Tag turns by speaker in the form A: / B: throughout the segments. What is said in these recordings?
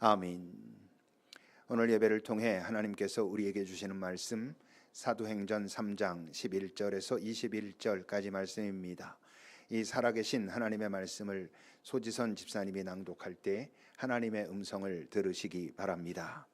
A: 아멘. 오늘 예배를 통해 하나님께서 우리에게 주시는 말씀 사도행전 3장 11절에서 21절까지 말씀입니다. 이 살아계신 하나님의 말씀을 소지선 집사님이 낭독할 때 하나님의 음성을 들으시기 바랍니다.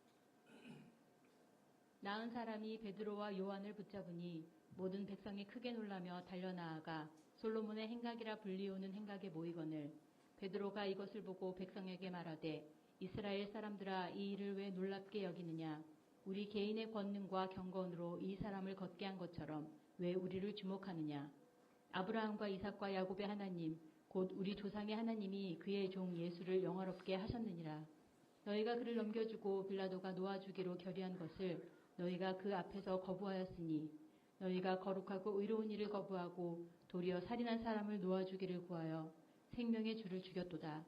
B: 나은 사람이 베드로와 요한을 붙잡으니 모든 백성이 크게 놀라며 달려나아가 솔로몬의 행각이라 불리우는 행각에 모이거늘 베드로가 이것을 보고 백성에게 말하되 이스라엘 사람들아, 이 일을 왜 놀랍게 여기느냐? 우리 개인의 권능과 경건으로 이 사람을 걷게 한 것처럼 왜 우리를 주목하느냐? 아브라함과 이삭과 야곱의 하나님, 곧 우리 조상의 하나님이 그의 종 예수를 영화롭게 하셨느니라. 너희가 그를 넘겨주고 빌라도가 놓아주기로 결의한 것을 너희가 그 앞에서 거부하였으니 너희가 거룩하고 의로운 일을 거부하고 도리어 살인한 사람을 놓아주기를 구하여 생명의 주를 죽였도다.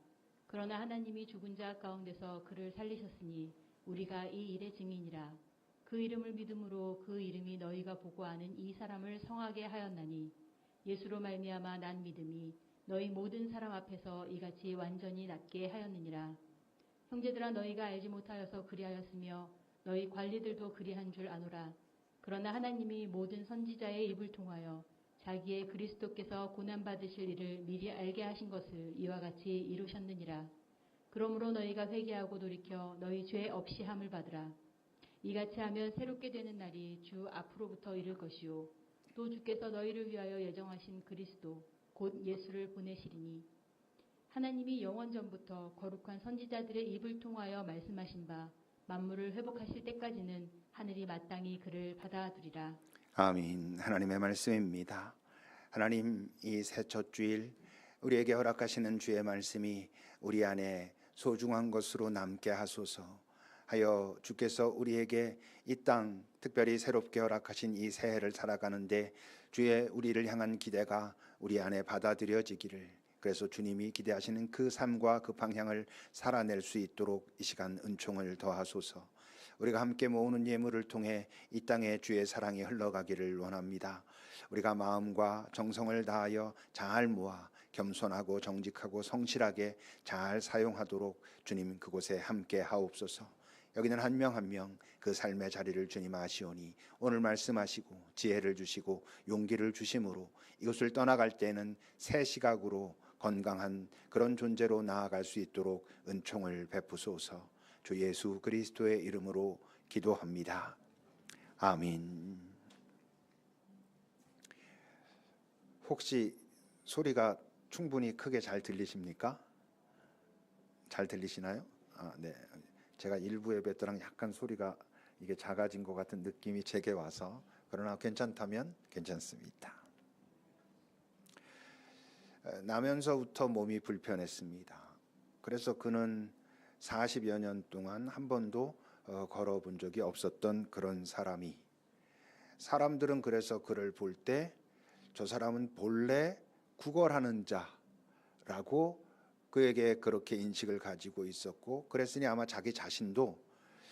B: 그러나 하나님이 죽은 자 가운데서 그를 살리셨으니 우리가 이 일의 증인이라. 그 이름을 믿음으로 그 이름이 너희가 보고 아는 이 사람을 성하게 하였나니 예수로 말미암아 난 믿음이 너희 모든 사람 앞에서 이같이 완전히 낫게 하였느니라. 형제들아, 너희가 알지 못하여서 그리하였으며 너희 관리들도 그리한 줄 아노라. 그러나 하나님이 모든 선지자의 입을 통하여 자기의 그리스도께서 고난받으실 일을 미리 알게 하신 것을 이와 같이 이루셨느니라. 그러므로 너희가 회개하고 돌이켜 너희 죄 없이 함을 받으라. 이같이 하면 새롭게 되는 날이 주 앞으로부터 이를 것이요 또 주께서 너희를 위하여 예정하신 그리스도 곧 예수를 보내시리니 하나님이 영원 전부터 거룩한 선지자들의 입을 통하여 말씀하신 바 만물을 회복하실 때까지는 하늘이 마땅히 그를 받아두리라.
A: 아멘. 하나님의 말씀입니다. 하나님, 이 새 첫 주일 우리에게 허락하시는 주의 말씀이 우리 안에 소중한 것으로 남게 하소서 하여 주께서 우리에게 이 땅 특별히 새롭게 허락하신 이 새해를 살아가는데 주의 우리를 향한 기대가 우리 안에 받아들여지기를, 그래서 주님이 기대하시는 그 삶과 그 방향을 살아낼 수 있도록 이 시간 은총을 더하소서. 우리가 함께 모으는 예물을 통해 이 땅에 주의 사랑이 흘러가기를 원합니다. 우리가 마음과 정성을 다하여 잘 모아 겸손하고 정직하고 성실하게 잘 사용하도록 주님 그곳에 함께 하옵소서. 여기는 한 명 한 명 그 삶의 자리를 주님 아시오니 오늘 말씀하시고 지혜를 주시고 용기를 주심으로 이곳을 떠나갈 때는 새 시각으로 건강한 그런 존재로 나아갈 수 있도록 은총을 베푸소서. 주 예수 그리스도의 이름으로 기도합니다. 아멘. 혹시 소리가 충분히 크게 잘 들리십니까? 잘 들리시나요? 네. 제가 일부 예배 때랑 약간 소리가 이게 작아진 것 같은 느낌이 제게 와서, 그러나 괜찮다면 괜찮습니다. 나면서부터 몸이 불편했습니다. 그래서 그는 40여 년 동안 한 번도 걸어본 적이 없었던 그런 사람이, 사람들은 그래서 그를 볼 때 저 사람은 본래 구걸하는 자라고 그에게 그렇게 인식을 가지고 있었고, 그랬으니 아마 자기 자신도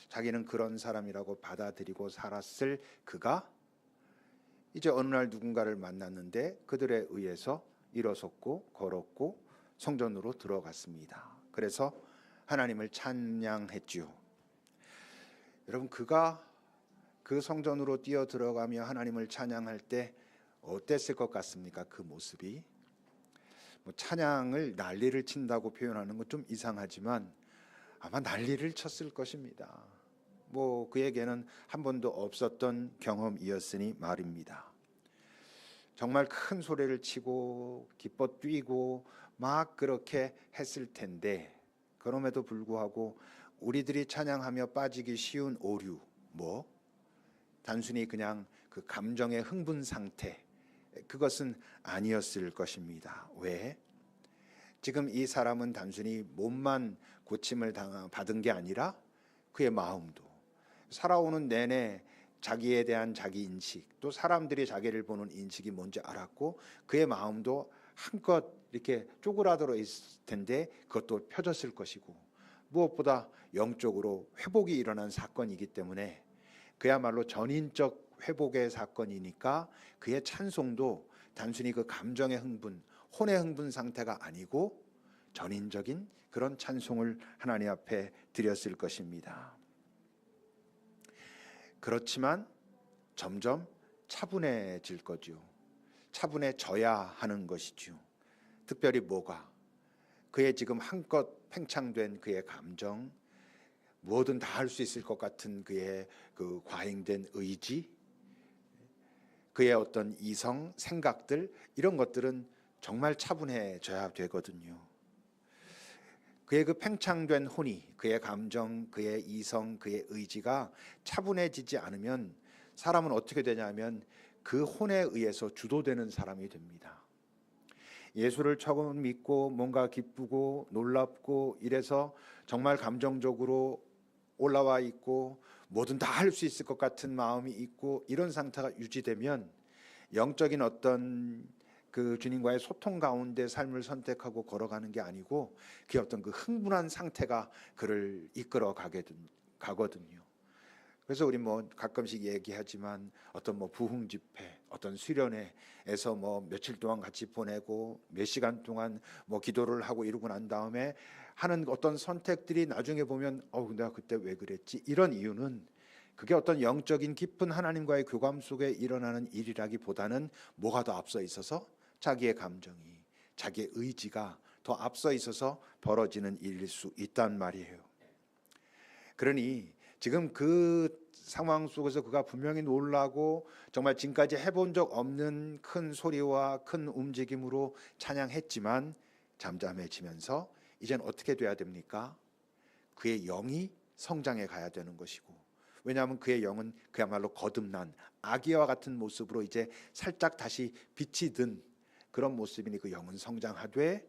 A: 자기는 그런 사람이라고 받아들이고 살았을 그가 이제 어느 날 누군가를 만났는데 그들에 의해서 일어섰고 걸었고 성전으로 들어갔습니다. 그래서 하나님을 찬양했지요. 여러분, 그가 그 성전으로 뛰어 들어가며 하나님을 찬양할 때 어땠을 것 같습니까? 그 모습이 찬양을 난리를 친다고 표현하는 건 좀 이상하지만 아마 난리를 쳤을 것입니다. 그에게는 한 번도 없었던 경험이었으니 말입니다. 정말 큰 소리를 치고 기뻐 뛰고 막 그렇게 했을 텐데, 그럼에도 불구하고 우리들이 찬양하며 빠지기 쉬운 오류, 단순히 그냥 그 감정의 흥분 상태, 그것은 아니었을 것입니다. 왜? 지금 이 사람은 단순히 몸만 고침을 받은 게 아니라 그의 마음도 살아오는 내내 자기에 대한 자기 인식, 또 사람들이 자기를 보는 인식이 뭔지 알았고 그의 마음도 한껏 이렇게 쪼그라들어 있을 텐데 그것도 펴졌을 것이고, 무엇보다 영적으로 회복이 일어난 사건이기 때문에 그야말로 전인적 회복의 사건이니까 그의 찬송도 단순히 그 감정의 흥분, 혼의 흥분 상태가 아니고 전인적인 그런 찬송을 하나님 앞에 드렸을 것입니다. 그렇지만 점점 차분해질 거죠. 차분해져야 하는 것이죠. 특별히 뭐가? 그의 지금 한껏 팽창된 그의 감정, 뭐든 다 할 수 있을 것 같은 그의 그 과잉된 의지, 그의 어떤 이성, 생각들, 이런 것들은 정말 차분해져야 되거든요. 그의 그 팽창된 혼이, 그의 감정, 그의 이성, 그의 의지가 차분해지지 않으면 사람은 어떻게 되냐면 그 혼에 의해서 주도되는 사람이 됩니다. 예수를 처음 믿고 뭔가 기쁘고 놀랍고 이래서 정말 감정적으로 올라와 있고 뭐든 다 할 수 있을 것 같은 마음이 있고 이런 상태가 유지되면 영적인 어떤 그 주님과의 소통 가운데 삶을 선택하고 걸어가는 게 아니고 그 어떤 그 흥분한 상태가 그를 이끌어 가거든요. 그래서 우리 뭐 가끔씩 얘기하지만 어떤 뭐 부흥 집회, 어떤 수련회에서 뭐 며칠 동안 같이 보내고 몇 시간 동안 뭐 기도를 하고 이러고 난 다음에 하는 어떤 선택들이 나중에 보면 내가 그때 왜 그랬지? 이런 이유는 그게 어떤 영적인 깊은 하나님과의 교감 속에 일어나는 일이라기보다는 뭐가 더 앞서 있어서 자기의 감정이, 자기의 의지가 더 앞서 있어서 벌어지는 일일 수 있단 말이에요. 그러니 지금 그 상황 속에서 그가 분명히 놀라고 정말 지금까지 해본 적 없는 큰 소리와 큰 움직임으로 찬양했지만 잠잠해지면서 이젠 어떻게 돼야 됩니까? 그의 영이 성장해 가야 되는 것이고, 왜냐하면 그의 영은 그야말로 거듭난 아기와 같은 모습으로 이제 살짝 다시 빛이 든 그런 모습이니 그 영은 성장하되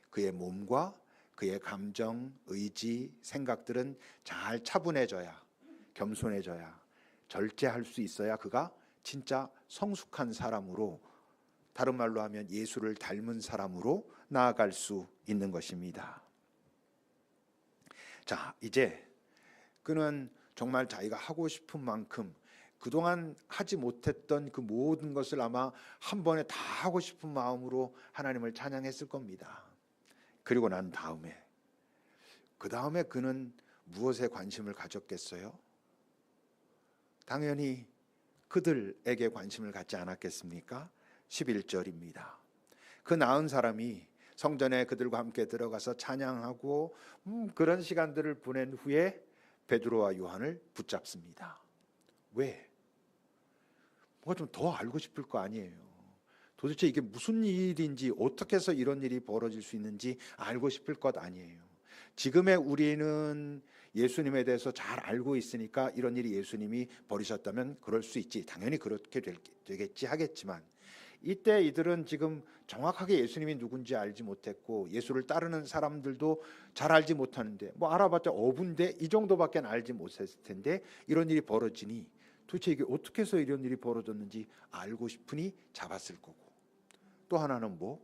A: 그의 몸과 그의 감정, 의지, 생각들은 잘 차분해져야, 겸손해져야, 절제할 수 있어야 그가 진짜 성숙한 사람으로, 다른 말로 하면 예수를 닮은 사람으로 나아갈 수 있는 것입니다. 자, 이제 그는 정말 자기가 하고 싶은 만큼 그동안 하지 못했던 그 모든 것을 아마 한 번에 다 하고 싶은 마음으로 하나님을 찬양했을 겁니다. 그리고 난 다음에, 그 다음에 그는 무엇에 관심을 가졌겠어요? 당연히 그들에게 관심을 갖지 않았겠습니까? 11절입니다. 그 나은 사람이 성전에 그들과 함께 들어가서 찬양하고 그런 시간들을 보낸 후에 베드로와 요한을 붙잡습니다. 왜? 뭔가 좀 더 알고 싶을 거 아니에요. 도대체 이게 무슨 일인지, 어떻게 해서 이런 일이 벌어질 수 있는지 알고 싶을 것 아니에요. 지금의 우리는 예수님에 대해서 잘 알고 있으니까 이런 일이 예수님이 벌이셨다면 그럴 수 있지, 당연히 그렇게 되겠지 하겠지만, 이때 이들은 지금 정확하게 예수님이 누군지 알지 못했고 예수를 따르는 사람들도 잘 알지 못하는데, 뭐 알아봤자 어분데 이 정도밖에 알지 못했을 텐데 이런 일이 벌어지니 도대체 이게 어떻게 해서 이런 일이 벌어졌는지 알고 싶으니 잡았을 거고, 또 하나는 뭐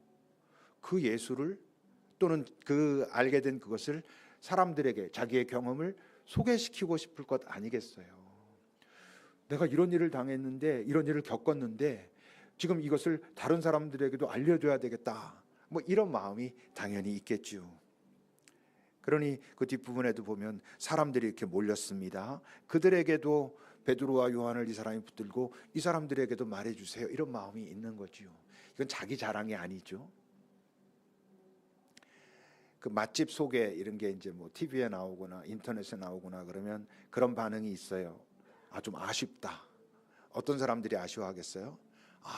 A: 그 예수를 또는 그 알게 된 그것을 사람들에게 자기의 경험을 소개시키고 싶을 것 아니겠어요? 내가 이런 일을 당했는데, 이런 일을 겪었는데 지금 이것을 다른 사람들에게도 알려줘야 되겠다, 뭐 이런 마음이 당연히 있겠죠. 그러니 그 뒷부분에도 보면 사람들이 이렇게 몰렸습니다. 그들에게도 베드로와 요한을 이 사람이 붙들고 이 사람들에게도 말해주세요, 이런 마음이 있는 거지요. 이건 자기 자랑이 아니죠. 그 맛집 소개 이런 게 이제 뭐 TV에 나오거나 인터넷에 나오거나 그러면 그런 반응이 있어요. 좀 아쉽다. 어떤 사람들이 아쉬워하겠어요?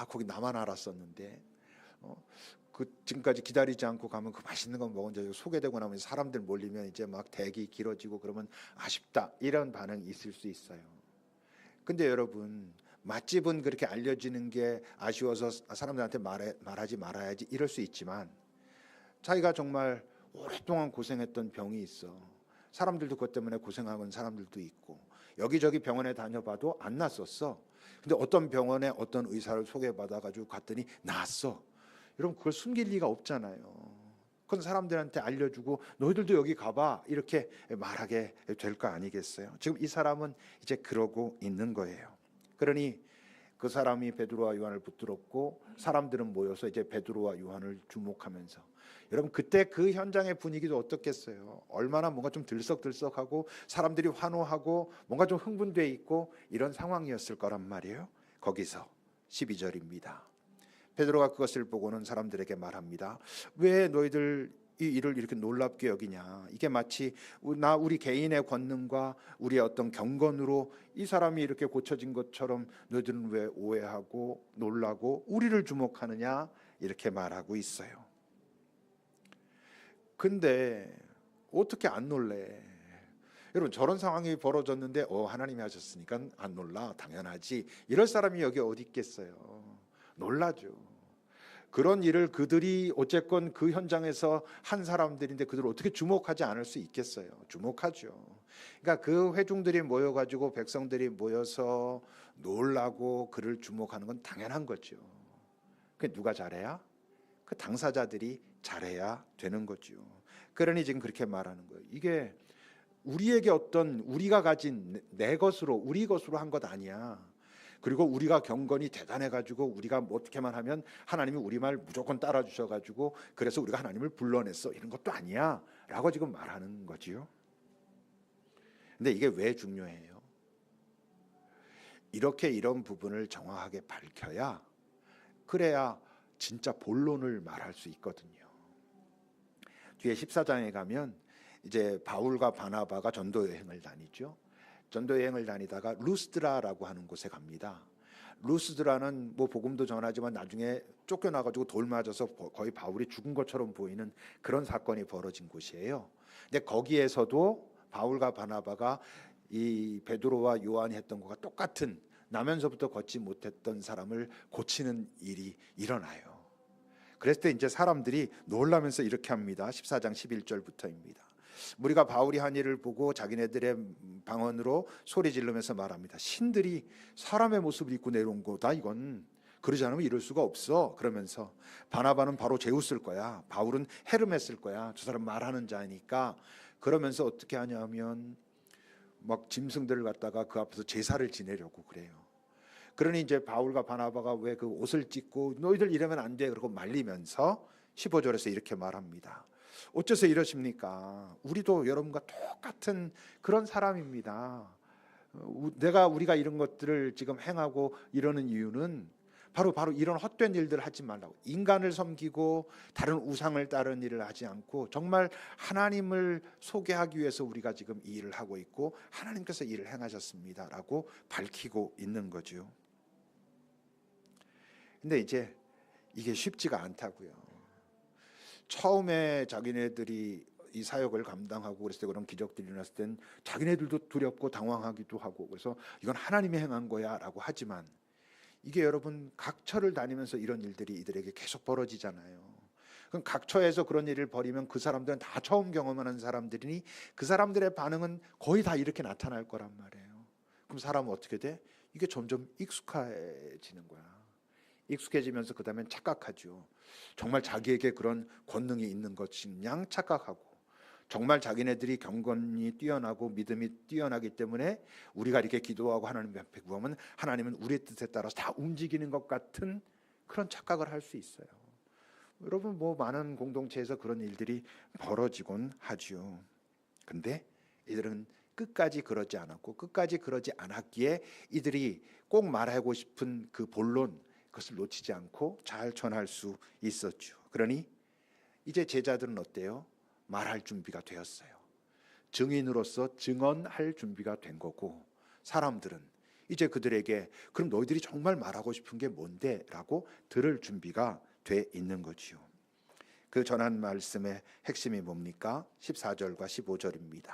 A: 거기 나만 알았었는데 그 지금까지 기다리지 않고 가면 그 맛있는 거 먹은 적, 소개되고 나면 사람들 몰리면 이제 막 대기 길어지고 그러면 아쉽다, 이런 반응이 있을 수 있어요. 근데 여러분, 맛집은 그렇게 알려지는 게 아쉬워서 사람들한테 말하지 말아야지 이럴 수 있지만, 자기가 정말 오랫동안 고생했던 병이 있어. 사람들도 그것 때문에 고생하는 사람들도 있고 여기저기 병원에 다녀봐도 안 낫었어. 근데 어떤 병원에 어떤 의사를 소개받아가지고 갔더니 나았어. 여러분, 그걸 숨길 리가 없잖아요. 그건 사람들한테 알려주고 너희들도 여기 가봐, 이렇게 말하게 될 거 아니겠어요? 지금 이 사람은 이제 그러고 있는 거예요. 그러니 그 사람이 베드로와 요한을 붙들었고 사람들은 모여서 이제 베드로와 요한을 주목하면서, 여러분 그때 그 현장의 분위기도 어떻겠어요? 얼마나 뭔가 좀 들썩들썩하고 사람들이 환호하고 뭔가 좀 흥분돼 있고 이런 상황이었을 거란 말이에요. 거기서 12절입니다. 베드로가 그것을 보고는 사람들에게 말합니다. 왜 너희들 이 일을 이렇게 놀랍게 여기냐? 이게 마치 우리 개인의 권능과 우리의 어떤 경건으로 이 사람이 이렇게 고쳐진 것처럼 너희들은 왜 오해하고 놀라고 우리를 주목하느냐? 이렇게 말하고 있어요. 근데 어떻게 안 놀래? 여러분 저런 상황이 벌어졌는데 하나님이 하셨으니까 안 놀라, 당연하지, 이럴 사람이 여기 어디 있겠어요? 놀라죠. 그런 일을 그들이 어쨌건 그 현장에서 한 사람들인데 그들을 어떻게 주목하지 않을 수 있겠어요? 주목하죠. 그러니까 그 회중들이 모여가지고 백성들이 모여서 놀라고 그를 주목하는 건 당연한 거죠. 그 누가 잘해야? 그 당사자들이 잘해야 되는 거죠. 그러니 지금 그렇게 말하는 거예요. 이게 우리에게 어떤 우리가 가진 내 것으로 우리 것으로 한 것 아니야. 그리고 우리가 경건이 대단해가지고 우리가 뭐 어떻게만 하면 하나님이 우리 말 무조건 따라주셔가지고 그래서 우리가 하나님을 불러냈어, 이런 것도 아니야 라고 지금 말하는 거지요. 근데 이게 왜 중요해요? 이렇게 이런 부분을 정확하게 밝혀야, 그래야 진짜 본론을 말할 수 있거든요. 뒤에 14장에 가면 이제 바울과 바나바가 전도 여행을 다니죠. 전도 여행을 다니다가 루스드라라고 하는 곳에 갑니다. 루스드라는 뭐 복음도 전하지만 나중에 쫓겨나가지고 돌 맞아서 거의 바울이 죽은 것처럼 보이는 그런 사건이 벌어진 곳이에요. 근데 거기에서도 바울과 바나바가 이 베드로와 요한이 했던 것과 똑같은, 나면서부터 걷지 못했던 사람을 고치는 일이 일어나요. 그랬을 때 이제 사람들이 놀라면서 이렇게 합니다. 14장 11절부터입니다. 무리가 바울이 한 일을 보고 자기네들의 방언으로 소리 지르면서 말합니다. 신들이 사람의 모습을 입고 내려온 거다, 이건 그러지 않으면 이럴 수가 없어. 그러면서 바나바는 바로 제우스일 거야, 바울은 헤르메스일 거야, 두 사람 말하는 자니까. 그러면서 어떻게 하냐면 막 짐승들을 갖다가 그 앞에서 제사를 지내려고 그래요. 그러니 이제 바울과 바나바가 왜 그 옷을 찢고 너희들 이러면 안 돼 그러고 말리면서 15절에서 이렇게 말합니다. 어째서 이러십니까? 우리도 여러분과 똑같은 그런 사람입니다. 우리가 이런 것들을 지금 행하고 이러는 이유는 바로 이런 헛된 일들을 하지 말라고, 인간을 섬기고 다른 우상을 따르는 일을 하지 않고 정말 하나님을 소개하기 위해서 우리가 지금 이 일을 하고 있고 하나님께서 일을 행하셨습니다라고 밝히고 있는 거죠. 근데 이제 이게 쉽지가 않다고요. 처음에 자기네들이 이 사역을 감당하고 그랬을 때 그런 기적들이 일어났을 땐 자기네들도 두렵고 당황하기도 하고, 그래서 이건 하나님이 행한 거야 라고 하지만, 이게 여러분 각처를 다니면서 이런 일들이 이들에게 계속 벌어지잖아요. 그럼 각처에서 그런 일을 벌이면 그 사람들은 다 처음 경험하는 사람들이니 그 사람들의 반응은 거의 다 이렇게 나타날 거란 말이에요. 그럼 사람은 어떻게 돼? 이게 점점 익숙해지는 거야. 익숙해지면서 그 다음엔 착각하죠. 정말 자기에게 그런 권능이 있는 것인 양 착각하고, 정말 자기네들이 경건이 뛰어나고 믿음이 뛰어나기 때문에 우리가 이렇게 기도하고 하나님 앞에 구하면 하나님은 우리의 뜻에 따라서 다 움직이는 것 같은 그런 착각을 할 수 있어요. 여러분 뭐 많은 공동체에서 그런 일들이 벌어지곤 하죠. 근데 이들은 끝까지 그러지 않았고, 끝까지 그러지 않았기에 이들이 꼭 말하고 싶은 그 본론, 그것을 놓치지 않고 잘 전할 수 있었죠. 그러니 이제 제자들은 어때요? 말할 준비가 되었어요. 증인으로서 증언할 준비가 된 거고, 사람들은 이제 그들에게 그럼 너희들이 정말 말하고 싶은 게 뭔데? 라고 들을 준비가 돼 있는 거지요. 그 전한 말씀의 핵심이 뭡니까? 14절과 15절입니다.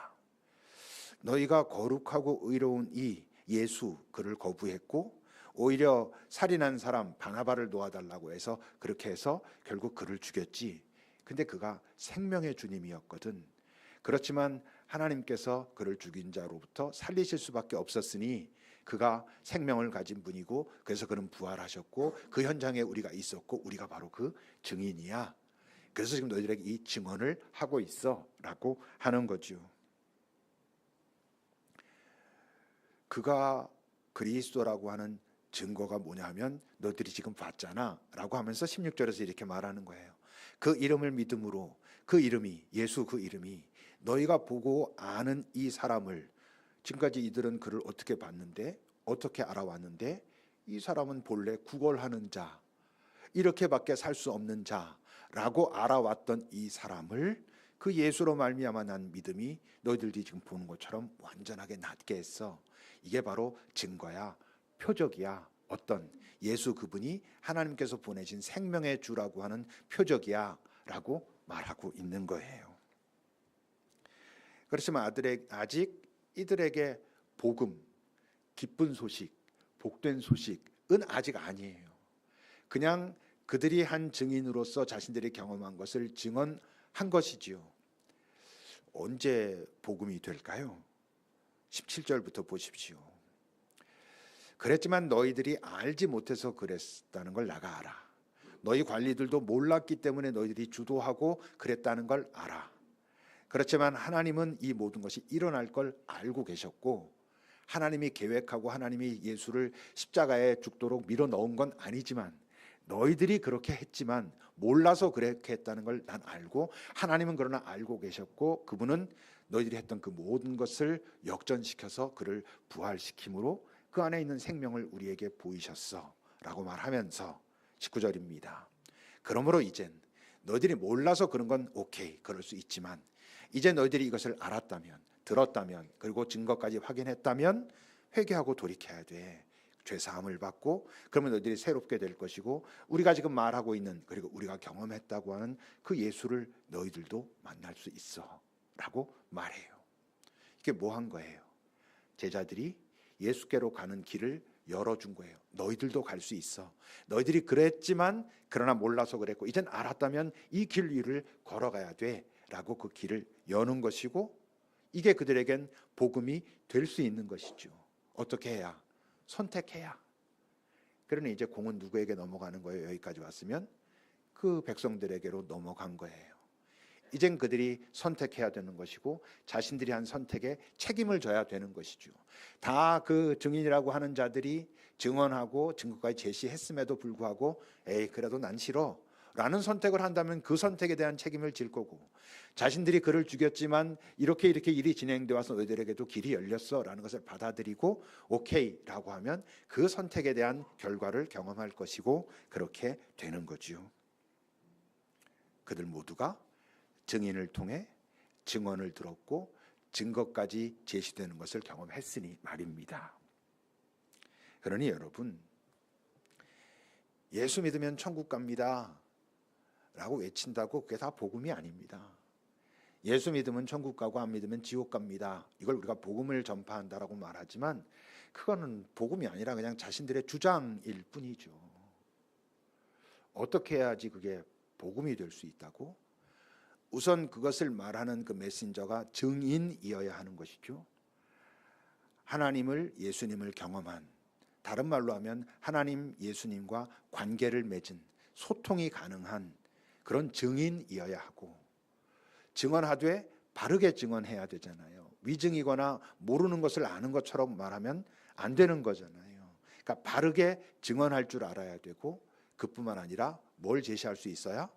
A: 너희가 거룩하고 의로운 이 예수, 그를 거부했고 오히려 살인한 사람 바나바를 놓아달라고 해서 그렇게 해서 결국 그를 죽였지. 근데 그가 생명의 주님이었거든. 그렇지만 하나님께서 그를 죽인 자로부터 살리실 수밖에 없었으니 그가 생명을 가진 분이고, 그래서 그는 부활하셨고 그 현장에 우리가 있었고 우리가 바로 그 증인이야. 그래서 지금 너희들에게 이 증언을 하고 있어 라고 하는 거죠. 그가 그리스도라고 하는 증거가 뭐냐 하면 너희들이 지금 봤잖아 라고 하면서 16절에서 이렇게 말하는 거예요. 그 이름을 믿음으로, 그 이름이, 예수 그 이름이, 너희가 보고 아는 이 사람을, 지금까지 이들은 그를 어떻게 봤는데, 어떻게 알아왔는데, 이 사람은 본래 구걸하는 자, 이렇게밖에 살 수 없는 자라고 알아왔던 이 사람을 그 예수로 말미암아 난 믿음이 너희들이 지금 보는 것처럼 완전하게 낫게 했어. 이게 바로 증거야, 표적이야. 어떤 예수 그분이 하나님께서 보내신 생명의 주라고 하는 표적이야 라고 말하고 있는 거예요. 그렇지만 아직 이들에게 복음, 기쁜 소식, 복된 소식은 아직 아니에요. 그냥 그들이 한 증인으로서 자신들이 경험한 것을 증언한 것이지요. 언제 복음이 될까요? 17절부터 보십시오. 그랬지만 너희들이 알지 못해서 그랬다는 걸 내가 알아. 너희 관리들도 몰랐기 때문에 너희들이 주도하고 그랬다는 걸 알아. 그렇지만 하나님은 이 모든 것이 일어날 걸 알고 계셨고, 하나님이 계획하고 하나님이 예수를 십자가에 죽도록 밀어 넣은 건 아니지만, 너희들이 그렇게 했지만 몰라서 그렇게 했다는 걸 난 알고, 하나님은 그러나 알고 계셨고, 그분은 너희들이 했던 그 모든 것을 역전시켜서 그를 부활시킴으로 그 안에 있는 생명을 우리에게 보이셨어 라고 말하면서 19절입니다. 그러므로 이젠 너희들이 몰라서 그런 건 오케이, 그럴 수 있지만 이제 너희들이 이것을 알았다면, 들었다면, 그리고 증거까지 확인했다면 회개하고 돌이켜야 돼. 죄사함을 받고, 그러면 너희들이 새롭게 될 것이고, 우리가 지금 말하고 있는, 그리고 우리가 경험했다고 하는 그 예수를 너희들도 만날 수 있어 라고 말해요. 이게 뭐 한 거예요? 제자들이 예수께로 가는 길을 열어준 거예요. 너희들도 갈 수 있어. 너희들이 그랬지만 그러나 몰라서 그랬고, 이젠 알았다면 이 길 위를 걸어가야 돼 라고 그 길을 여는 것이고, 이게 그들에겐 복음이 될 수 있는 것이죠. 어떻게 해야? 선택해야. 그러니 이제 공은 누구에게 넘어가는 거예요? 여기까지 왔으면 그 백성들에게로 넘어간 거예요. 이젠 그들이 선택해야 되는 것이고, 자신들이 한 선택에 책임을 져야 되는 것이죠. 다 그 증인이라고 하는 자들이 증언하고 증거까지 제시했음에도 불구하고 에이 그래도 난 싫어 라는 선택을 한다면 그 선택에 대한 책임을 질 거고, 자신들이 그를 죽였지만 이렇게 일이 진행되어 와서 너희들에게도 길이 열렸어 라는 것을 받아들이고 오케이 라고 하면 그 선택에 대한 결과를 경험할 것이고, 그렇게 되는 거지요. 그들 모두가 증인을 통해 증언을 들었고 증거까지 제시되는 것을 경험했으니 말입니다. 그러니 여러분, 예수 믿으면 천국 갑니다 라고 외친다고 그게 다 복음이 아닙니다. 예수 믿으면 천국 가고 안 믿으면 지옥 갑니다, 이걸 우리가 복음을 전파한다라고 말하지만 그거는 복음이 아니라 그냥 자신들의 주장일 뿐이죠. 어떻게 해야지 그게 복음이 될 수 있다고? 우선 그것을 말하는 그 메신저가 증인이어야 하는 것이죠. 하나님을, 예수님을 경험한, 다른 말로 하면 하나님, 예수님과 관계를 맺은, 소통이 가능한 그런 증인이어야 하고, 증언하되 바르게 증언해야 되잖아요. 위증이거나 모르는 것을 아는 것처럼 말하면 안 되는 거잖아요. 그러니까 바르게 증언할 줄 알아야 되고, 그뿐만 아니라 뭘 제시할 수 있어야?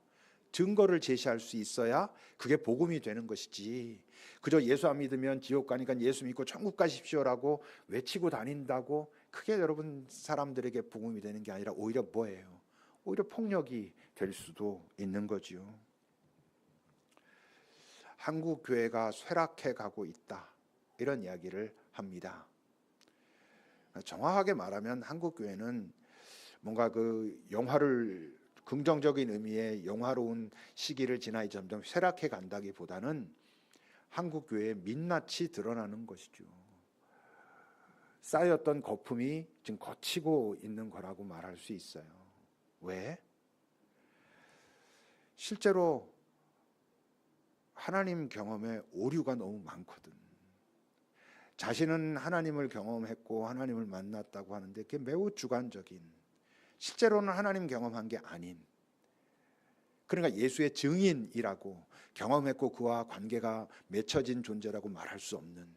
A: 증거를 제시할 수 있어야 그게 복음이 되는 것이지, 그저 예수 안 믿으면 지옥 가니까 예수 믿고 천국 가십시오라고 외치고 다닌다고 그게 여러분 사람들에게 복음이 되는 게 아니라 오히려 뭐예요? 오히려 폭력이 될 수도 있는 거지요. 한국 교회가 쇠락해 가고 있다, 이런 이야기를 합니다. 정확하게 말하면 한국 교회는 뭔가 그 영화를, 긍정적인 의미의 영화로운 시기를 지나 점점 쇠락해 간다기보다는 한국 교회의 민낯이 드러나는 것이죠. 쌓였던 거품이 지금 걷히고 있는 거라고 말할 수 있어요. 왜? 실제로 하나님 경험에 오류가 너무 많거든. 자신은 하나님을 경험했고 하나님을 만났다고 하는데 그게 매우 주관적인, 실제로는 하나님 경험한 게 아닌, 그러니까 예수의 증인이라고, 경험했고 그와 관계가 맺혀진 존재라고 말할 수 없는,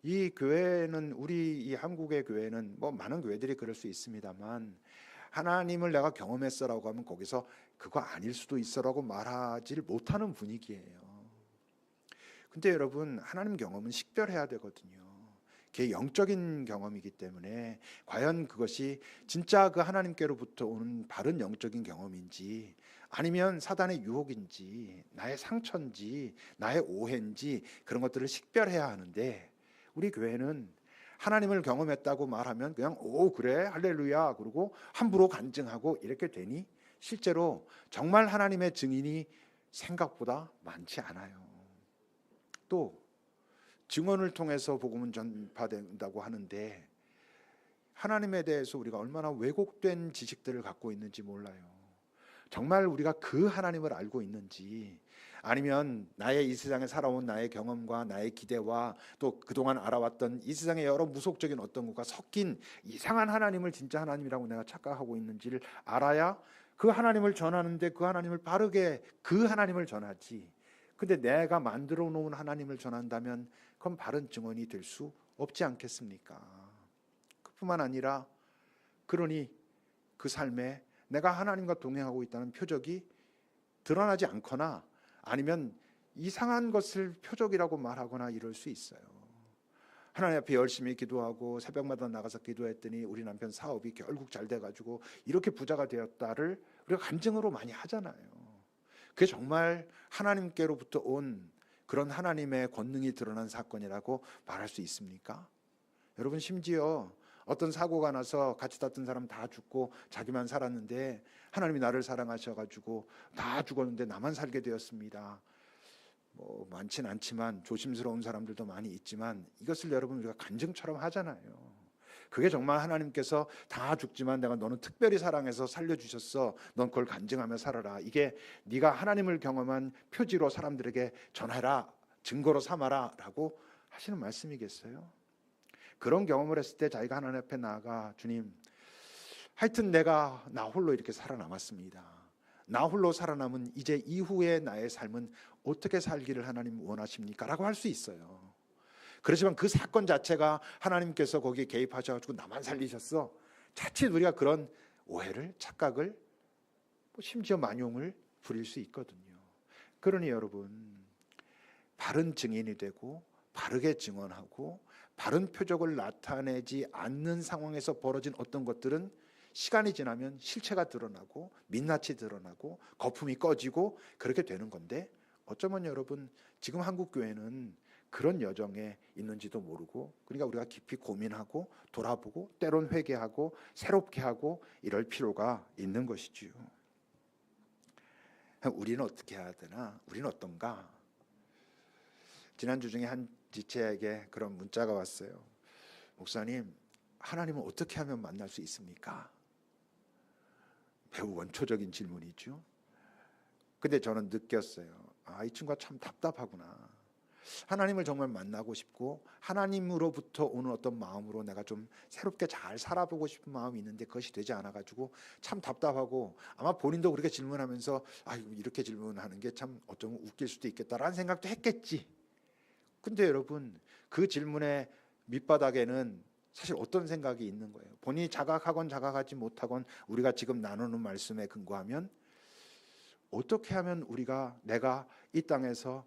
A: 이 교회는 우리 이 한국의 교회는 뭐 많은 교회들이 그럴 수 있습니다만 하나님을 내가 경험했어라고 하면 거기서 그거 아닐 수도 있어라고 말하지를 못하는 분위기예요. 근데 여러분 하나님 경험은 식별해야 되거든요. 그게 영적인 경험이기 때문에 과연 그것이 진짜 그 하나님께로부터 오는 바른 영적인 경험인지 아니면 사단의 유혹인지 나의 상처인지 나의 오해인지 그런 것들을 식별해야 하는데 우리 교회는 하나님을 경험했다고 말하면 그냥 오 그래 할렐루야 그러고 함부로 간증하고 이렇게 되니 실제로 정말 하나님의 증인이 생각보다 많지 않아요. 또 증언을 통해서 복음은 전파된다고 하는데 하나님에 대해서 우리가 얼마나 왜곡된 지식들을 갖고 있는지 몰라요. 정말 우리가 그 하나님을 알고 있는지 아니면 나의 이 세상에 살아온 나의 경험과 나의 기대와 또 그동안 알아왔던 이 세상의 여러 무속적인 어떤 것과 섞인 이상한 하나님을 진짜 하나님이라고 내가 착각하고 있는지를 알아야 그 하나님을 전하는데 그 하나님을 바르게 그 하나님을 전하지. 근데 내가 만들어 놓은 하나님을 전한다면 그건 바른 증언이 될 수 없지 않겠습니까? 그뿐만 아니라 그러니 그 삶에 내가 하나님과 동행하고 있다는 표적이 드러나지 않거나 아니면 이상한 것을 표적이라고 말하거나 이럴 수 있어요. 하나님 앞에 열심히 기도하고 새벽마다 나가서 기도했더니 우리 남편 사업이 결국 잘 돼가지고 이렇게 부자가 되었다를 우리가 간증으로 많이 하잖아요. 그게 정말 하나님께로부터 온 그런 하나님의 권능이 드러난 사건이라고 말할 수 있습니까? 여러분 심지어 어떤 사고가 나서 같이 다툰 사람 다 죽고 자기만 살았는데 하나님이 나를 사랑하셔가지고 다 죽었는데 나만 살게 되었습니다. 뭐 많지는 않지만 조심스러운 사람들도 많이 있지만 이것을 여러분 우리가 간증처럼 하잖아요. 그게 정말 하나님께서 다 죽지만 내가 너는 특별히 사랑해서 살려주셨어. 넌 그걸 간증하며 살아라. 이게 네가 하나님을 경험한 표지로 사람들에게 전해라. 증거로 삼아라 라고 하시는 말씀이겠어요? 그런 경험을 했을 때 자기가 하나님 앞에 나아가 주님 하여튼 내가 나 홀로 이렇게 살아남았습니다. 나 홀로 살아남은 이제 이후의 나의 삶은 어떻게 살기를 하나님 원하십니까? 라고 할 수 있어요. 그렇지만 그 사건 자체가 하나님께서 거기에 개입하셔가지고 나만 살리셨어. 자칫 우리가 그런 오해를 착각을 심지어 만용을 부릴 수 있거든요. 그러니 여러분 바른 증인이 되고 바르게 증언하고 바른 표적을 나타내지 않는 상황에서 벌어진 어떤 것들은 시간이 지나면 실체가 드러나고 민낯이 드러나고 거품이 꺼지고 그렇게 되는 건데 어쩌면 여러분 지금 한국 교회는 그런 여정에 있는지도 모르고 그러니까 우리가 깊이 고민하고 돌아보고 때론 회개하고 새롭게 하고 이럴 필요가 있는 것이지요. 우리는 어떻게 해야 되나? 우리는 어떤가? 지난주 중에 한 지체에게 그런 문자가 왔어요. 목사님, 하나님은 어떻게 하면 만날 수 있습니까? 매우 원초적인 질문이죠. 근데 저는 느꼈어요. 이 친구가 참 답답하구나. 하나님을 정말 만나고 싶고 하나님으로부터 오는 어떤 마음으로 내가 좀 새롭게 잘 살아보고 싶은 마음이 있는데 그것이 되지 않아가지고 참 답답하고 아마 본인도 그렇게 질문하면서 이렇게 질문하는 게 참 어쩌면 웃길 수도 있겠다라는 생각도 했겠지. 근데 여러분 그 질문의 밑바닥에는 사실 어떤 생각이 있는 거예요. 본인이 자각하건 자각하지 못하건 우리가 지금 나누는 말씀에 근거하면 어떻게 하면 내가 이 땅에서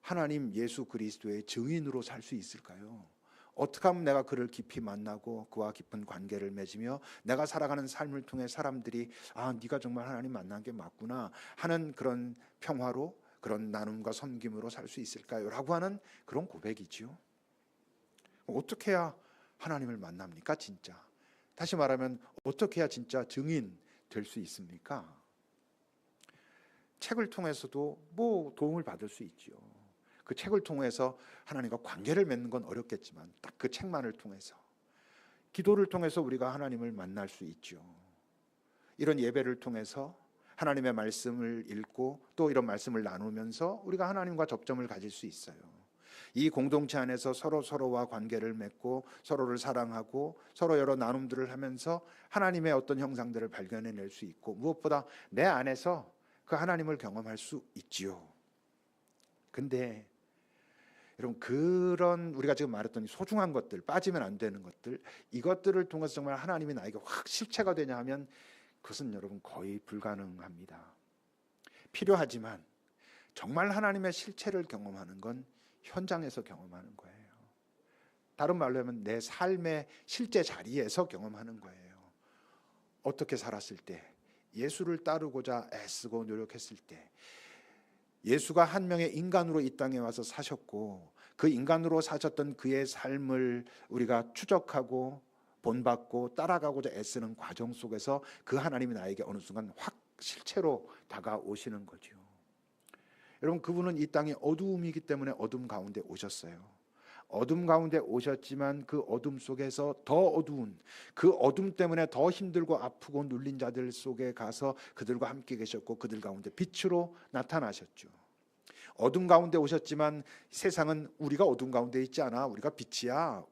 A: 하나님 예수 그리스도의 증인으로 살 수 있을까요? 어떻게 하면 내가 그를 깊이 만나고 그와 깊은 관계를 맺으며 내가 살아가는 삶을 통해 사람들이 네가 정말 하나님 만난 게 맞구나 하는 그런 평화로 그런 나눔과 섬김으로 살 수 있을까요? 라고 하는 그런 고백이지요. 어떻게 해야 하나님을 만납니까? 진짜. 다시 말하면 어떻게 해야 진짜 증인 될 수 있습니까? 책을 통해서도 도움을 받을 수 있지요. 그 책을 통해서 하나님과 관계를 맺는 건 어렵겠지만 딱 그 책만을 통해서 기도를 통해서 우리가 하나님을 만날 수 있죠. 이런 예배를 통해서 하나님의 말씀을 읽고 또 이런 말씀을 나누면서 우리가 하나님과 접점을 가질 수 있어요. 이 공동체 안에서 서로와 관계를 맺고 서로를 사랑하고 서로 여러 나눔들을 하면서 하나님의 어떤 형상들을 발견해낼 수 있고 무엇보다 내 안에서 그 하나님을 경험할 수 있지요. 근데 여러분, 그런 우리가 지금 말했던 소중한 것들, 빠지면 안 되는 것들, 이것들을 통해서 정말 하나님이 나에게 확 실체가 되냐 하면 그것은 여러분 거의 불가능합니다. 필요하지만 정말 하나님의 실체를 경험하는 건 현장에서 경험하는 거예요. 다른 말로 하면 내 삶의 실제 자리에서 경험하는 거예요. 어떻게 살았을 때, 예수를 따르고자 애쓰고 노력했을 때, 예수가 한 명의 인간으로 이 땅에 와서 사셨고 그 인간으로 사셨던 그의 삶을 우리가 추적하고 본받고 따라가고자 애쓰는 과정 속에서 그 하나님이 나에게 어느 순간 확 실체로 다가오시는 거죠. 여러분, 그분은 이 땅에 어두움이기 때문에 어둠 가운데 오셨어요. 어둠 가운데 오셨지만 그 어둠 속에서 더 어두운, 그 어둠 때문에 더 힘들고 아프고 눌린 자들 속에 가서 그들과 함께 계셨고 그들 가운데 빛으로 나타나셨죠. 어둠 가운데 오셨지만 세상은 우리가 어둠 가운데 있지 않아, 우리가 빛이야.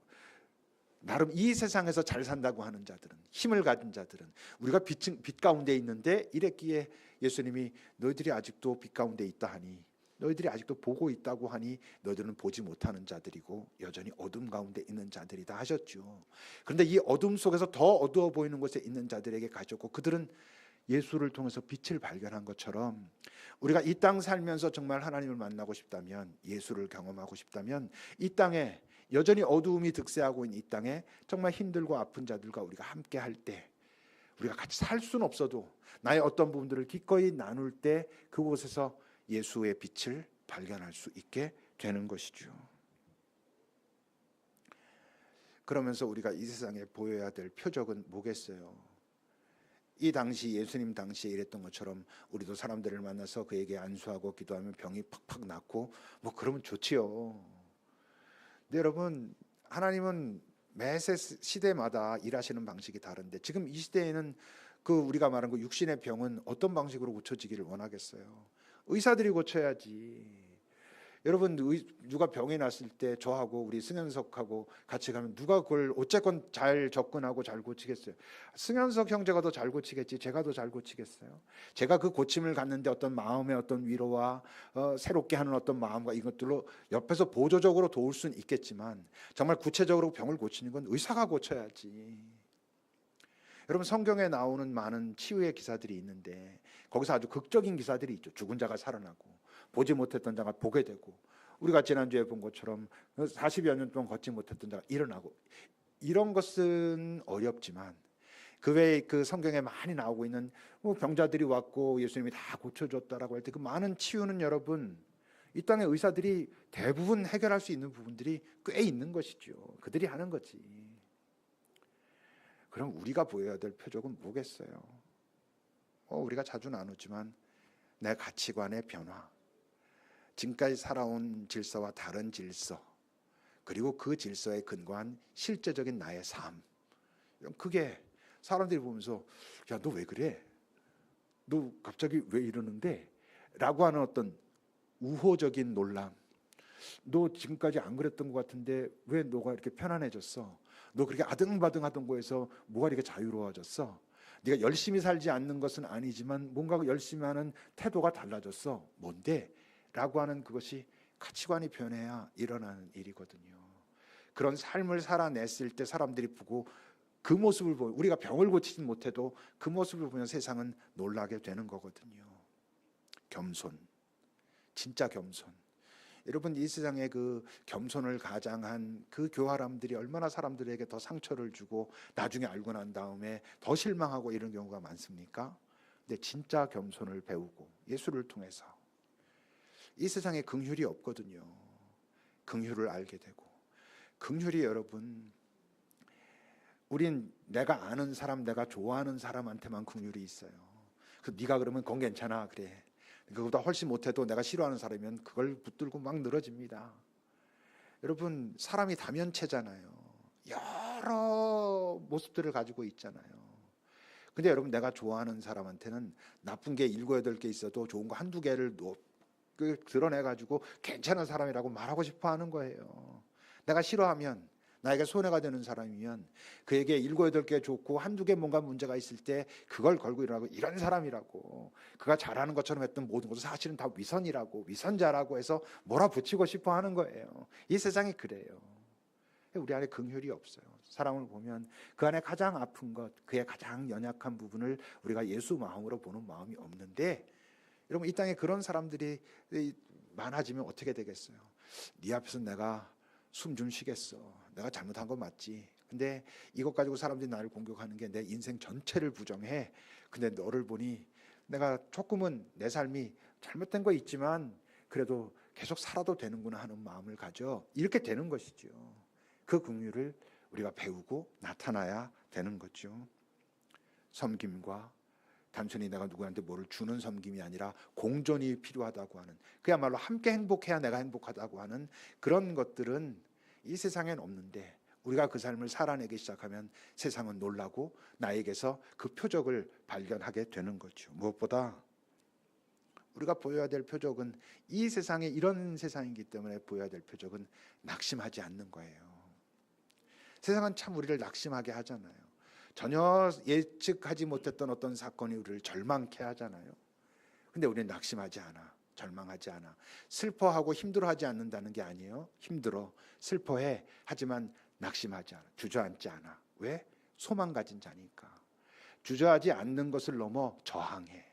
A: 나름 이 세상에서 잘 산다고 하는 자들은, 힘을 가진 자들은 우리가 빛 가운데 있는데 이랬기에 예수님이 너희들이 아직도 빛 가운데 있다 하니, 너희들이 아직도 보고 있다고 하니 너희들은 보지 못하는 자들이고 여전히 어둠 가운데 있는 자들이다 하셨죠. 그런데 이 어둠 속에서 더 어두워 보이는 곳에 있는 자들에게 가셨고 그들은 예수를 통해서 빛을 발견한 것처럼 우리가 이 땅 살면서 정말 하나님을 만나고 싶다면, 예수를 경험하고 싶다면 이 땅에 여전히 어두움이 득세하고 있는 이 땅에 정말 힘들고 아픈 자들과 우리가 함께 할 때, 우리가 같이 살 수는 없어도 나의 어떤 부분들을 기꺼이 나눌 때 그곳에서 예수의 빛을 발견할 수 있게 되는 것이죠. 그러면서 우리가 이 세상에 보여야 될 표적은 뭐겠어요? 이 당시 예수님 당시에 이랬던 것처럼 우리도 사람들을 만나서 그에게 안수하고 기도하면 병이 팍팍 낫고 뭐 그러면 좋지요. 근데 여러분, 하나님은 매 시대마다 일하시는 방식이 다른데 지금 이 시대에는 그 우리가 말한 그 육신의 병은 어떤 방식으로 고쳐지기를 원하겠어요? 의사들이 고쳐야지. 여러분, 누가 병이 났을 때 저하고 우리 승현석하고 같이 가면 누가 그걸 어쨌건 잘 접근하고 잘 고치겠어요? 승현석 형제가 더 잘 고치겠지, 제가 더 잘 고치겠어요? 제가 그 고침을 갖는데 어떤 마음의 어떤 위로와 새롭게 하는 어떤 마음과 이것들로 옆에서 보조적으로 도울 수는 있겠지만 정말 구체적으로 병을 고치는 건 의사가 고쳐야지. 여러분, 성경에 나오는 많은 치유의 기사들이 있는데 거기서 아주 극적인 기사들이 있죠. 죽은 자가 살아나고 보지 못했던 자가 보게 되고, 우리가 지난주에 본 것처럼 40여 년 동안 걷지 못했던 자가 일어나고, 이런 것은 어렵지만 그 외에 그 성경에 많이 나오고 있는 병자들이 왔고 예수님이 다 고쳐줬다라고 할 때 그 많은 치유는 여러분 이 땅의 의사들이 대부분 해결할 수 있는 부분들이 꽤 있는 것이죠. 그들이 하는 거지. 그럼 우리가 보여야 될 표적은 뭐겠어요? 우리가 자주 나누지만 내 가치관의 변화, 지금까지 살아온 질서와 다른 질서, 그리고 그 질서에 근거한 실제적인 나의 삶, 그게 사람들이 보면서 야, 너 왜 그래? 너 갑자기 왜 이러는데? 라고 하는 어떤 우호적인 놀람, 너 지금까지 안 그랬던 것 같은데 왜 너가 이렇게 편안해졌어? 너 그렇게 아등바등하던 거에서 뭐가 이렇게 자유로워졌어? 네가 열심히 살지 않는 것은 아니지만 뭔가 열심히 하는 태도가 달라졌어. 뭔데? 라고 하는 그것이 가치관이 변해야 일어나는 일이거든요. 그런 삶을 살아냈을 때 사람들이 보고 그 모습을 보면, 우리가 병을 고치진 못해도 그 모습을 보면 세상은 놀라게 되는 거거든요. 겸손, 진짜 겸손. 여러분, 이 세상에 그 겸손을 가장한 그 교활함들이 얼마나 사람들에게 더 상처를 주고 나중에 알고 난 다음에 더 실망하고 이런 경우가 많습니까? 근데 진짜 겸손을 배우고 예수를 통해서 이 세상에 긍휼이 없거든요. 긍휼을 알게 되고, 긍휼이 여러분, 우린 내가 아는 사람, 내가 좋아하는 사람한테만 긍휼이 있어요. 그래서 네가 그러면 그건 괜찮아, 그래. 그거보다 훨씬 못해도 내가 싫어하는 사람이면 그걸 붙들고 막 늘어집니다. 여러분, 사람이 다면체잖아요. 여러 모습들을 가지고 있잖아요. 근데 여러분, 내가 좋아하는 사람한테는 나쁜 게 7, 8개 있어도 좋은 거 한두 개를 드러내가지고 괜찮은 사람이라고 말하고 싶어 하는 거예요. 내가 싫어하면 나에게 손해가 되는 사람이면 그에게 7, 8개 좋고 한두 개 뭔가 문제가 있을 때 그걸 걸고 일어나고 이런 사람이라고, 그가 잘하는 것처럼 했던 모든 것은 사실은 다 위선이라고, 위선자라고 해서 몰아붙이고 싶어 하는 거예요. 이 세상이 그래요. 우리 안에 긍휼이 없어요. 사람을 보면 그 안에 가장 아픈 것, 그의 가장 연약한 부분을 우리가 예수 마음으로 보는 마음이 없는데, 여러분 이 땅에 그런 사람들이 많아지면 어떻게 되겠어요? 네 앞에서 내가 숨 좀 쉬겠어. 내가 잘못한 거 맞지. 근데 이것 가지고 사람들이 나를 공격하는 게 내 인생 전체를 부정해. 근데 너를 보니 내가 조금은 내 삶이 잘못된 거 있지만 그래도 계속 살아도 되는구나 하는 마음을 가져. 이렇게 되는 것이죠. 그 긍휼을 우리가 배우고 나타나야 되는 거죠. 섬김과 단순히 내가 누구한테 뭐를 주는 섬김이 아니라 공존이 필요하다고 하는, 그야말로 함께 행복해야 내가 행복하다고 하는 그런 것들은 이 세상엔 없는데, 우리가 그 삶을 살아내기 시작하면 세상은 놀라고 나에게서 그 표적을 발견하게 되는 거죠. 무엇보다 우리가 보여야 될 표적은, 이 세상에 이런 세상이기 때문에 보여야 될 표적은 낙심하지 않는 거예요. 세상은 참 우리를 낙심하게 하잖아요. 전혀 예측하지 못했던 어떤 사건이 우리를 절망케 하잖아요. 근데 우리는 낙심하지 않아, 절망하지 않아. 슬퍼하고 힘들어하지 않는다는 게 아니에요. 힘들어, 슬퍼해. 하지만 낙심하지 않아, 주저앉지 않아. 왜? 소망 가진 자니까. 주저하지 않는 것을 넘어 저항해.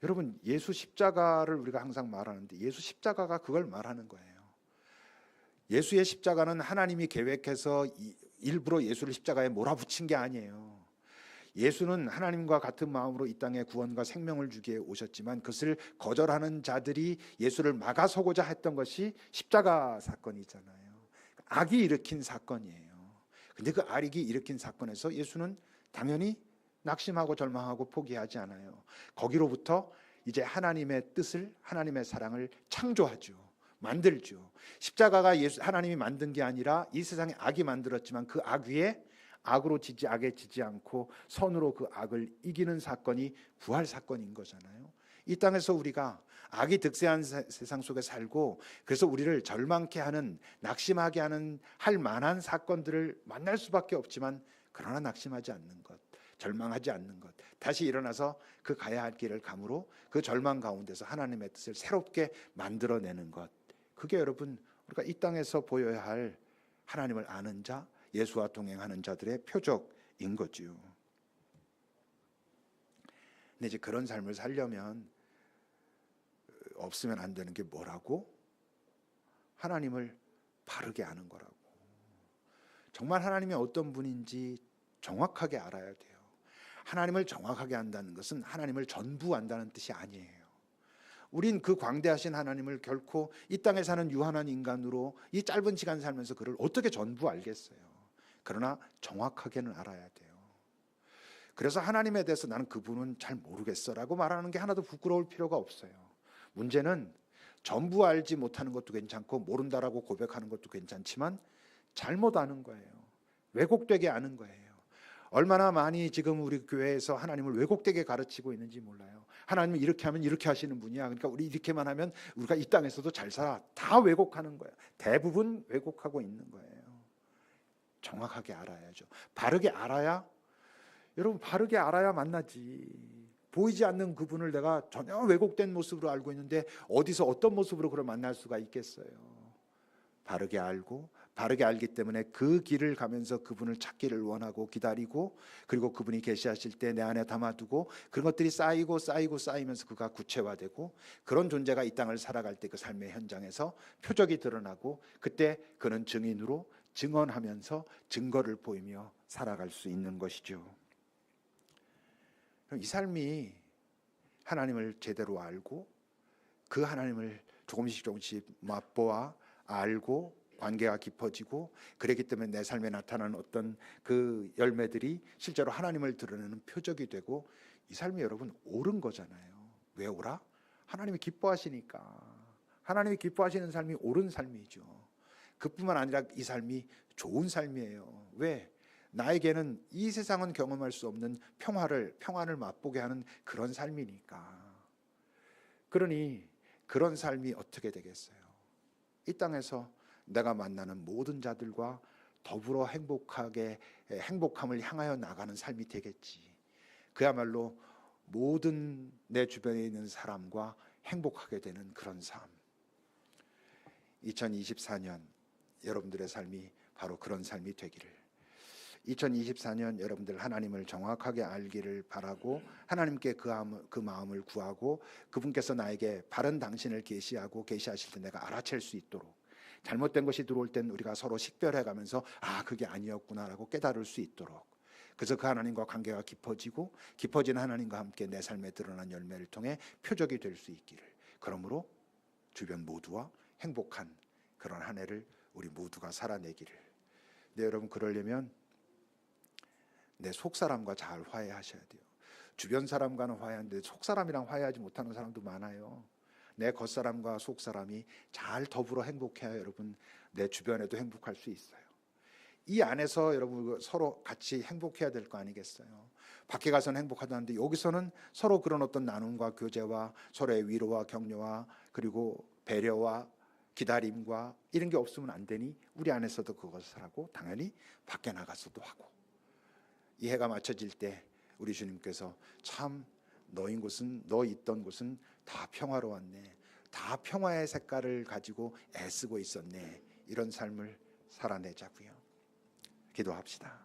A: 여러분, 예수 십자가를 우리가 항상 말하는데 예수 십자가가 그걸 말하는 거예요. 예수의 십자가는 하나님이 계획해서 일부러 예수를 십자가에 몰아붙인 게 아니에요. 예수는 하나님과 같은 마음으로 이 땅에 구원과 생명을 주기에 오셨지만 그것을 거절하는 자들이 예수를 막아서고자 했던 것이 십자가 사건이잖아요. 악이 일으킨 사건이에요. 근데 그 악이 일으킨 사건에서 예수는 당연히 낙심하고 절망하고 포기하지 않아요. 거기로부터 이제 하나님의 뜻을, 하나님의 사랑을 창조하죠. 만들죠. 십자가가 하나님이 만든 게 아니라 이 세상에 악이 만들었지만 그 악 위에 악으로 지지, 악에 지지 않고 선으로 그 악을 이기는 사건이 부활 사건인 거잖아요. 이 땅에서 우리가 악이 득세한 세상 속에 살고, 그래서 우리를 절망케 하는, 낙심하게 하는 할 만한 사건들을 만날 수밖에 없지만, 그러나 낙심하지 않는 것, 절망하지 않는 것, 다시 일어나서 그 가야 할 길을 감으로 그 절망 가운데서 하나님의 뜻을 새롭게 만들어내는 것, 그게 여러분 우리가 이 땅에서 보여야 할 하나님을 아는 자, 예수와 동행하는 자들의 표적인 거지요. 근데 이제 그런 삶을 살려면 없으면 안 되는 게 뭐라고? 하나님을 바르게 아는 거라고. 정말 하나님이 어떤 분인지 정확하게 알아야 돼요. 하나님을 정확하게 안다는 것은 하나님을 전부 안다는 뜻이 아니에요. 우린 그 광대하신 하나님을 결코 이 땅에 사는 유한한 인간으로 이 짧은 시간 살면서 그를 어떻게 전부 알겠어요. 그러나 정확하게는 알아야 돼요. 그래서 하나님에 대해서 나는 그분은 잘 모르겠어라고 말하는 게 하나도 부끄러울 필요가 없어요. 문제는 전부 알지 못하는 것도 괜찮고 모른다라고 고백하는 것도 괜찮지만 잘못 아는 거예요. 왜곡되게 아는 거예요. 얼마나 많이 지금 우리 교회에서 하나님을 왜곡되게 가르치고 있는지 몰라요. 하나님은 이렇게 하면 이렇게 하시는 분이야. 그러니까 우리 이렇게만 하면 우리가 이 땅에서도 잘 살아. 다 왜곡하는 거예요. 대부분 왜곡하고 있는 거예요. 정확하게 알아야죠. 바르게 알아야, 여러분 바르게 알아야 만나지. 보이지 않는 그분을 내가 전혀 왜곡된 모습으로 알고 있는데 어디서 어떤 모습으로 그를 만날 수가 있겠어요. 바르게 알고, 바르게 알기 때문에 그 길을 가면서 그분을 찾기를 원하고 기다리고, 그리고 그분이 계시하실 때 내 안에 담아두고, 그런 것들이 쌓이고 쌓이고 쌓이면서 그가 구체화되고, 그런 존재가 이 땅을 살아갈 때 그 삶의 현장에서 표적이 드러나고, 그때 그는 증인으로 증언하면서 증거를 보이며 살아갈 수 있는 것이죠. 이 삶이 하나님을 제대로 알고 그 하나님을 조금씩 조금씩 맛보아 알고 관계가 깊어지고, 그렇기 때문에 내 삶에 나타나는 어떤 그 열매들이 실제로 하나님을 드러내는 표적이 되고, 이 삶이 여러분 옳은 거잖아요. 왜 옳아? 하나님이 기뻐하시니까. 하나님이 기뻐하시는 삶이 옳은 삶이죠. 그뿐만 아니라 이 삶이 좋은 삶이에요. 왜? 나에게는 이 세상은 경험할 수 없는 평안을 맛보게 하는 그런 삶이니까. 그러니 그런 삶이 어떻게 되겠어요? 이 땅에서 내가 만나는 모든 자들과 더불어 행복함을 향하여 나가는 삶이 되겠지. 그야말로 모든 내 주변에 있는 사람과 행복하게 되는 그런 삶. 2024년 여러분들의 삶이 바로 그런 삶이 되기를, 2024년 여러분들 하나님을 정확하게 알기를 바라고, 하나님께 그 마음을 구하고, 그분께서 나에게 바른 당신을 계시하실 때 내가 알아챌 수 있도록, 잘못된 것이 들어올 땐 우리가 서로 식별해가면서 그게 아니었구나라고 깨달을 수 있도록, 그래서 그 하나님과 관계가 깊어지고, 깊어진 하나님과 함께 내 삶에 드러난 열매를 통해 표적이 될 수 있기를, 그러므로 주변 모두와 행복한 그런 한 해를 우리 모두가 살아내기를. 네, 여러분, 그러려면 내 속사람과 잘 화해하셔야 돼요. 주변 사람과는 화해하는데 속사람이랑 화해하지 못하는 사람도 많아요. 내 겉사람과 속사람이 잘 더불어 행복해야 여러분 내 주변에도 행복할 수 있어요. 이 안에서 여러분 서로 같이 행복해야 될 거 아니겠어요? 밖에 가서는 행복하다는데 여기서는 서로 그런 어떤 나눔과 교제와 서로의 위로와 격려와 그리고 배려와 기다림과 이런 게 없으면 안 되니 우리 안에서도 그것을 하고 당연히 밖에 나가서도 하고, 이 해가 맞춰질 때 우리 주님께서 참 너 있던 곳은 다 평화로웠네, 다 평화의 색깔을 가지고 애쓰고 있었네, 이런 삶을 살아내자고요. 기도합시다.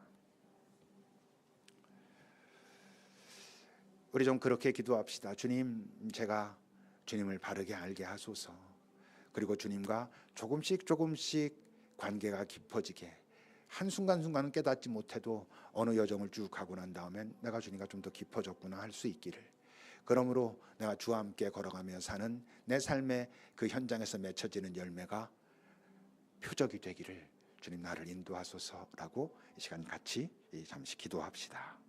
A: 우리 좀 그렇게 기도합시다. 주님, 제가 주님을 바르게 알게 하소서. 그리고 주님과 조금씩 관계가 깊어지게, 한순간순간은 깨닫지 못해도 어느 여정을 쭉 가고 난 다음엔 내가 주님과 좀 더 깊어졌구나 할 수 있기를, 그러므로 내가 주와 함께 걸어가며 사는 내 삶의 그 현장에서 맺혀지는 열매가 표적이 되기를 주님 나를 인도하소서라고 이 시간 같이 잠시 기도합시다.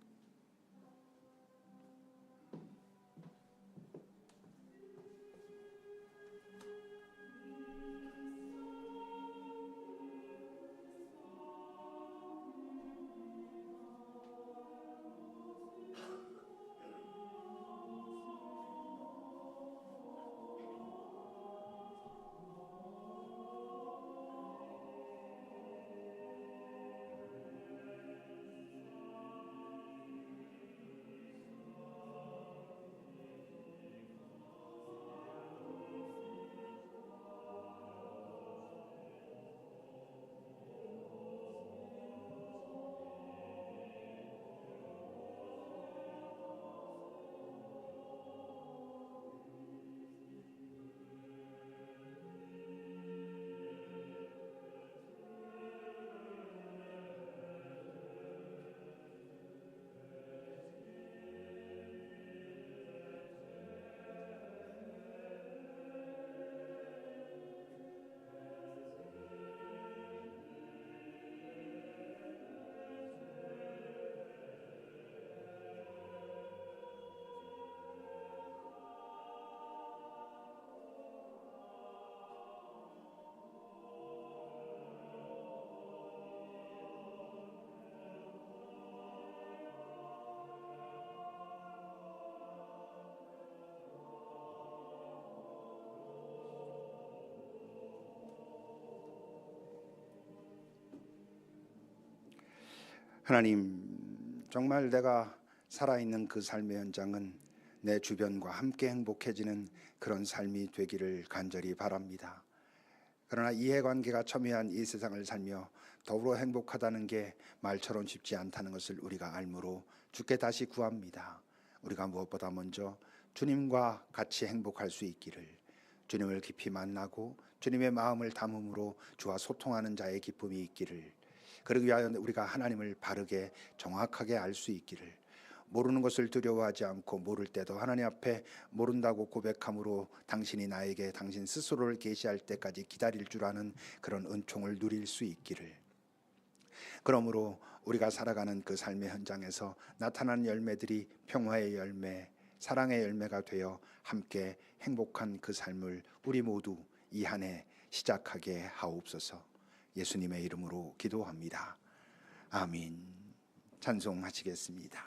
A: 하나님, 정말 내가 살아있는 그 삶의 현장은 내 주변과 함께 행복해지는 그런 삶이 되기를 간절히 바랍니다. 그러나 이해관계가 첨예한 이 세상을 살며 더불어 행복하다는 게 말처럼 쉽지 않다는 것을 우리가 알므로 주께 다시 구합니다. 우리가 무엇보다 먼저 주님과 같이 행복할 수 있기를, 주님을 깊이 만나고 주님의 마음을 담음으로 주와 소통하는 자의 기쁨이 있기를, 그러기 위하여 우리가 하나님을 바르게 정확하게 알 수 있기를, 모르는 것을 두려워하지 않고 모를 때도 하나님 앞에 모른다고 고백함으로 당신이 나에게 당신 스스로를 계시할 때까지 기다릴 줄 아는 그런 은총을 누릴 수 있기를, 그러므로 우리가 살아가는 그 삶의 현장에서 나타나는 열매들이 평화의 열매, 사랑의 열매가 되어 함께 행복한 그 삶을 우리 모두 이 한 해 시작하게 하옵소서. 예수님의 이름으로 기도합니다. 아멘. 찬송하시겠습니다.